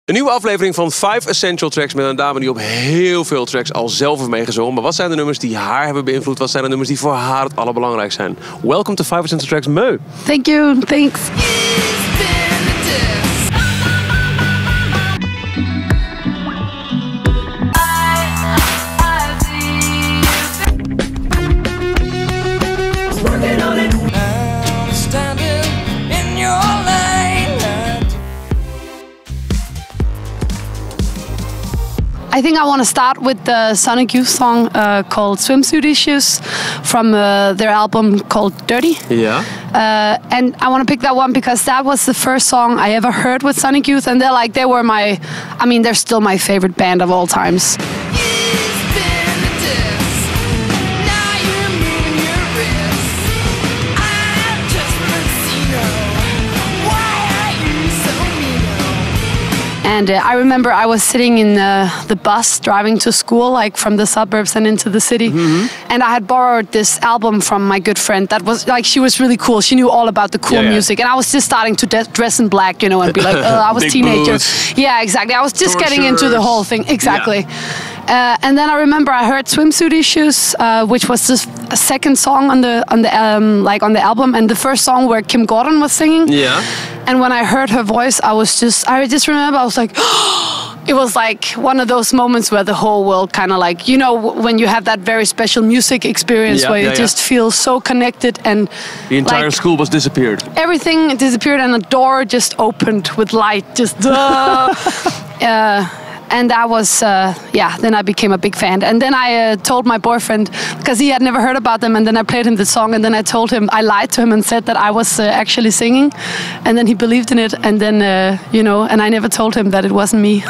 Een nieuwe aflevering van 5 Essential Tracks met een dame die op heel veel tracks al zelf heeft meegezongen. Maar wat zijn de nummers die haar hebben beïnvloed? Wat zijn de nummers die voor haar het allerbelangrijkst zijn? Welcome to 5 Essential Tracks, Meu. Thank you, thanks. I think I want to start with the Sonic Youth song called Swimsuit Issues from their album called Dirty. Yeah. And I want to pick that one because that was the first song I ever heard with Sonic Youth, and they're still my favorite band of all times. And I remember I was sitting in the bus driving to school, like from the suburbs and into the city. Mm-hmm. And I had borrowed this album from my good friend that was like, she was really cool. She knew all about the cool music. And I was just starting to dress in black, you know, and be like, I was a teenager. Boots. Yeah, exactly. I was just getting into the whole thing. Exactly. Yeah. And then I remember I heard Swimsuit Issues, which was the second song on the album, and the first song where Kim Gordon was singing. Yeah. And when I heard her voice, I just remember I was like, it was like one of those moments where the whole world kind of like, you know, when you have that very special music experience where you just feel so connected, and the entire school was disappeared. Everything disappeared, and a door just opened with light, just and that was, then I became a big fan. And then I told my boyfriend, because he had never heard about them, and then I played him the song, and then I told him, I lied to him and said that I was actually singing, and then he believed in it, and then, and I never told him that it wasn't me.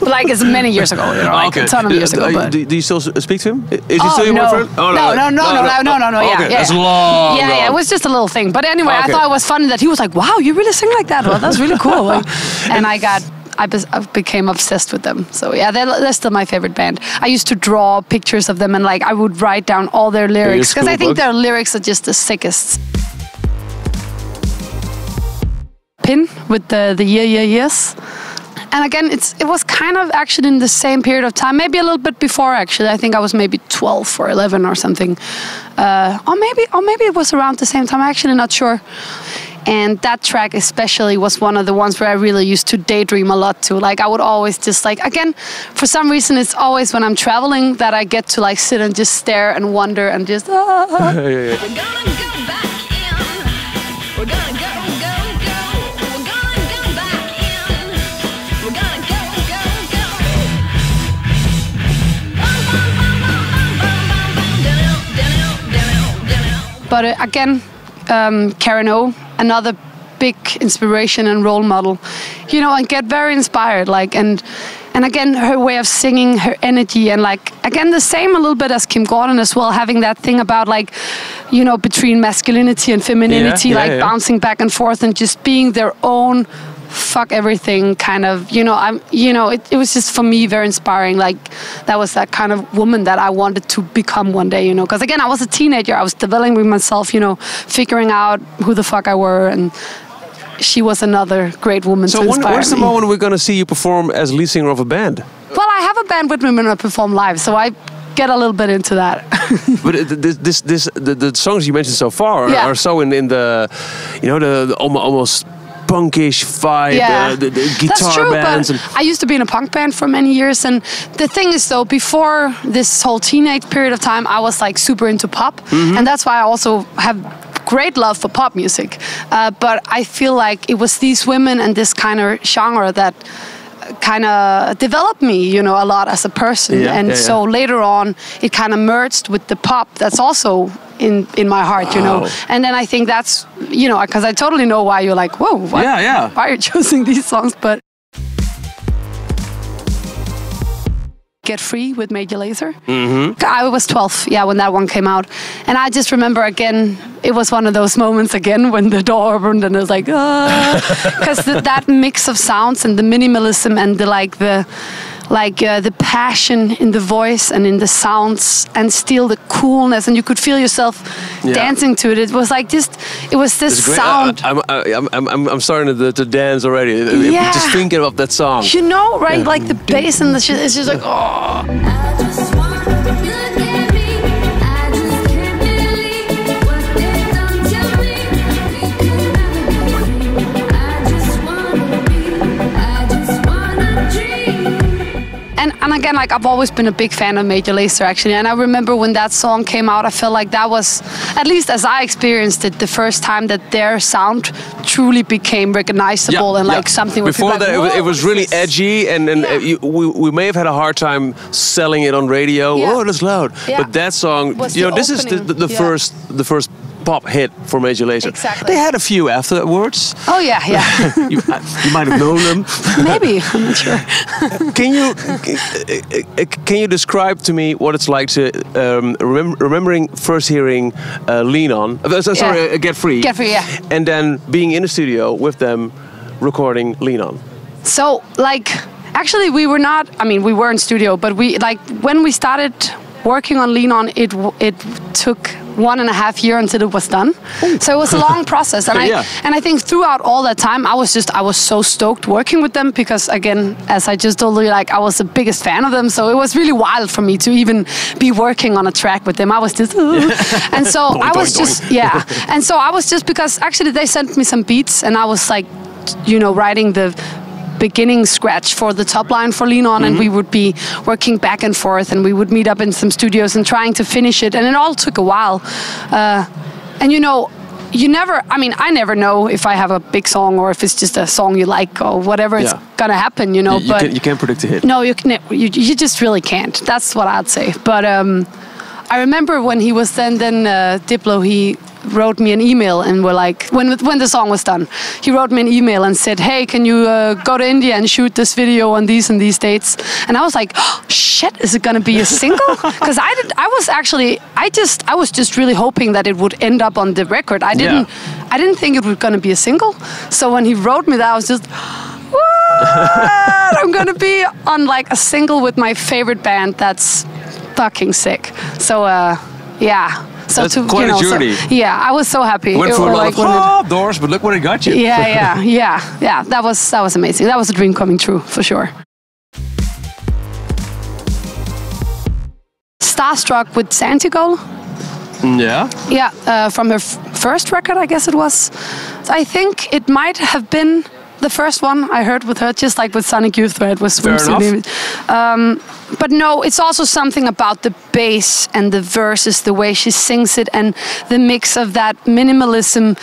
Like, it's many years ago, you know, like a ton of years ago. But... Do you still speak to him? Is he still your boyfriend? Oh, no, okay, that's long. Yeah, it was just a little thing. But anyway, I thought it was funny that he was like, wow, you really sing like that? Well, that's really cool. And I became obsessed with them. So yeah, they're still my favorite band. I used to draw pictures of them, and like I would write down all their lyrics because I think their lyrics are just the sickest. Pin with the years. And again, it was kind of actually in the same period of time, maybe a little bit before actually. I think I was maybe 12 or 11 or something. Or maybe it was around the same time, I'm actually not sure. And that track especially was one of the ones where I really used to daydream a lot too. Like I would always just like, again, for some reason it's always when I'm traveling that I get to like sit and just stare and wonder and just We're gonna go back in. We're gonna go, go, go. We're gonna go back in. We're gonna go, go, go. But again, Karen O, another big inspiration and role model, you know, and get very inspired, like, and again, her way of singing, her energy, and like, again, the same a little bit as Kim Gordon as well, having that thing about like, you know, between masculinity and femininity, bouncing back and forth and just being their own fuck everything kind of, you know, it was just for me very inspiring. Like that was that kind of woman that I wanted to become one day, you know, because again, I was a teenager, I was developing myself, you know, figuring out who the fuck I were, and she was another great woman to inspire me. So when's the moment we're going to see you perform as lead singer of a band? Well, I have a band with me when I perform live, so I get a little bit into that. But the songs you mentioned so far are so in the, you know, the almost punkish vibe, the guitar bands. But I used to be in a punk band for many years, and the thing is though, before this whole teenage period of time, I was like super into pop, and that's why I also have great love for pop music. But I feel like it was these women and this kind of genre that kind of developed me, you know, a lot as a person. So later on, it kind of merged with the pop that's also in my heart, you know. And then I think that's, you know, because I totally know why you're like, whoa, why are you choosing these songs? But Get Free with Major Lazer. I was 12, when that one came out. And I just remember, again, it was one of those moments again when the door opened and it was like, because that mix of sounds and the minimalism and the the passion in the voice and in the sounds, and still the coolness, and you could feel yourself dancing to it. It was like it was this sound. I'm starting to dance already. Yeah. Just thinking of that song. You know, right? Yeah. Like the bass and the shit. It's just like, oh. And again, like I've always been a big fan of Major Lazer, actually. And I remember when that song came out, I felt like that was, at least as I experienced it, the first time that their sound truly became recognizable and like something. Before that, like, it was really edgy, and we may have had a hard time selling it on radio. Yeah. Oh, that's loud. Yeah. But that song, this is the first pop hit for Major Lazer. Exactly. They had a few afterwards. Oh yeah. you might have known them. Maybe, I'm not sure. Can you describe to me what it's like to remembering first hearing Lean On? Get Free. Get Free, yeah. And then being in the studio with them, recording Lean On. So actually we were not. I mean, we were in studio, but when we started working on Lean On, it took 1.5 years until it was done. Ooh. So it was a long process, and I think throughout all that time, I was so stoked working with them, because again, as I just told you, like I was the biggest fan of them. So it was really wild for me to even be working on a track with them. I was just, and so I was just and so I was just, because actually they sent me some beats, and I was like, writing the beginning scratch for the top line for Lean On, and we would be working back and forth, and we would meet up in some studios and trying to finish it, and it all took a while. And I never know if I have a big song or if it's just a song you like or whatever it's gonna happen, But you can't predict a hit. No, you just really can't. That's what I'd say. But I remember when he was then Diplo, he wrote me an email, and were like, when the song was done, he wrote me an email and said, hey, can you go to India and shoot this video on these and these dates? And I was like, oh, shit, is it gonna be a single? Because I was just really hoping that it would end up on the record. I didn't think it was gonna be a single. So when he wrote me that, I was just, what? I'm gonna be on like a single with my favorite band. That's fucking sick. So So that's quite a journey. I was so happy. Went for a lot of doors, but look what it got you. Yeah. That was amazing. That was a dream coming true for sure. Starstruck with Santigold. Yeah. Yeah, from her first record, I guess it was. I think it might have been the first one I heard with her, just like with Sonic Youth, where it was Swimsuit. But no, it's also something about the bass and the verses, the way she sings it, and the mix of that minimalism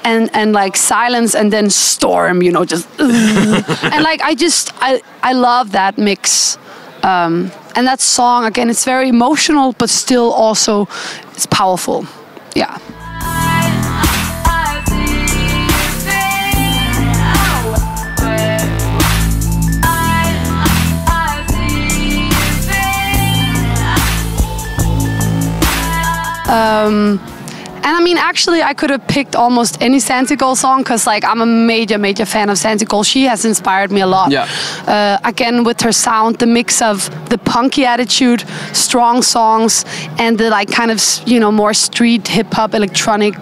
and like silence and then storm, just and like I love that mix. And that song, again, it's very emotional, but still also it's powerful. Yeah. And I mean, actually, I could have picked almost any Santigold song, because like I'm a major fan of Santigold. She has inspired me a lot. Yeah. Again, with her sound, the mix of the punky attitude, strong songs, and the like kind of more street hip hop, electronic.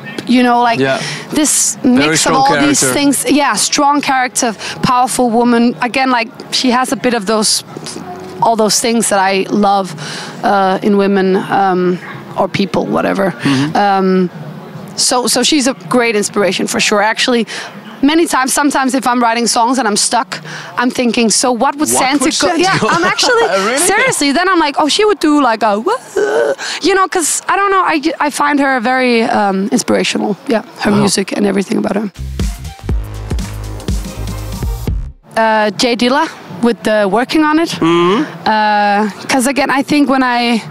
This mix of all these things. Yeah, strong character, powerful woman. Again, like she has a bit of all those things that I love in women. Or people, whatever. So she's a great inspiration for sure. Actually, sometimes if I'm writing songs and I'm stuck, I'm thinking, so what would Santigold? Yeah, I'm actually really? Seriously. Then I'm like, oh, she would do like a, because I don't know. I find her very inspirational. Yeah, her music and everything about her. Dilla with the Workingonit. Because again, I think when I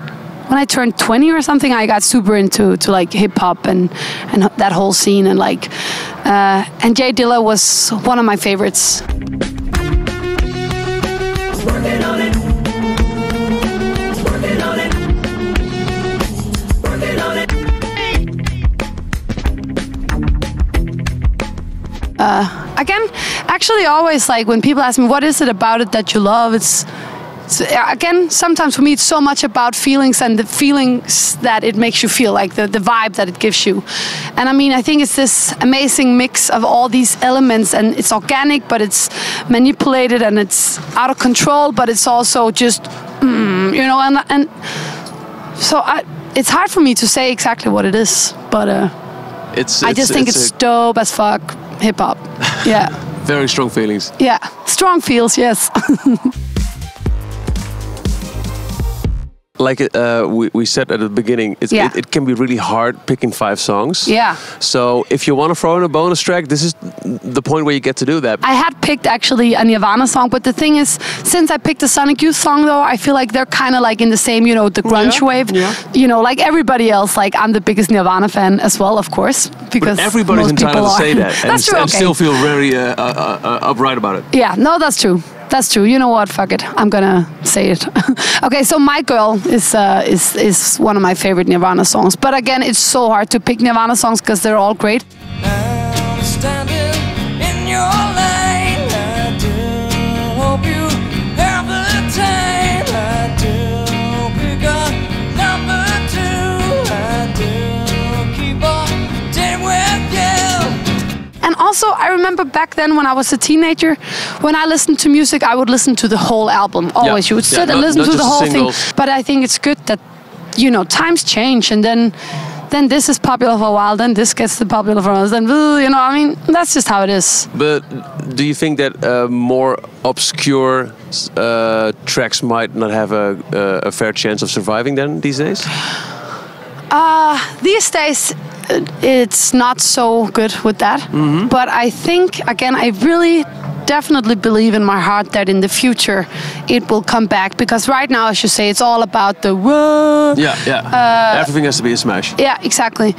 turned 20 or something, I got super into like hip hop and that whole scene, and like and Dilla was one of my favorites. Working on it. Working on it. Working on it. Again, actually, always like when people ask me what is it about it that you love, So, again, sometimes for me it's so much about feelings and the feelings that it makes you feel, like the vibe that it gives you. And I mean, I think it's this amazing mix of all these elements, and it's organic, but it's manipulated, and it's out of control, but it's also just, you know, and so it's hard for me to say exactly what it is, but I just think it's dope as fuck hip hop. Yeah. Very strong feelings. Yeah, strong feels, yes. Like we said at the beginning, it can be really hard picking 5 songs. Yeah. So if you want to throw in a bonus track, this is the point where you get to do that. I had picked actually a Nirvana song, but the thing is, since I picked a Sonic Youth song though, I feel like they're kind of like in the same, you know, the grunge wave. Yeah. You know, like everybody else, like I'm the biggest Nirvana fan as well, of course. Because but everybody's entitled to say that and still feel very upright about it. Yeah, no, that's true. That's true. You know what? Fuck it. I'm gonna say it. Okay, so My Girl is one of my favorite Nirvana songs. But again, it's so hard to pick Nirvana songs because they're all great. I'm standing in your lane. I do hope you have the time. I do pick up number 2. I do keep on day with you. And also, I remember back then when I was a teenager, when I listened to music, I would listen to the whole album. Always, you would sit and listen to the whole thing. But I think it's good that, you know, times change, and then this is popular for a while, then this gets popular for us, then, you know, I mean, that's just how it is. But do you think that more obscure tracks might not have a fair chance of surviving then these days? These days, it's not so good with that. Mm-hmm. But I think, again, I really definitely believe in my heart that in the future it will come back. Because right now, as you say, it's all about the whoa. Yeah. Everything has to be a smash. Yeah, exactly.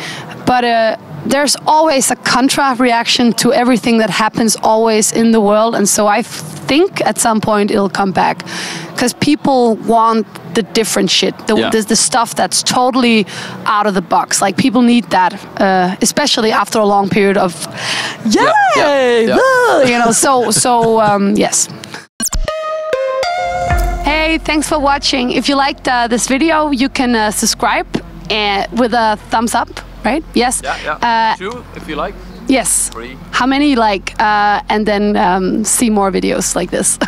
But there's always a contra reaction to everything that happens always in the world. And so I think at some point it'll come back. Because people want the different shit, the stuff that's totally out of the box. Like people need that, especially after a long period of, you know. So yes. Hey, thanks for watching. If you liked this video, you can subscribe with a thumbs up, right? Yes. Yeah. 2 if you like. Yes. 3. How many you like, and then see more videos like this.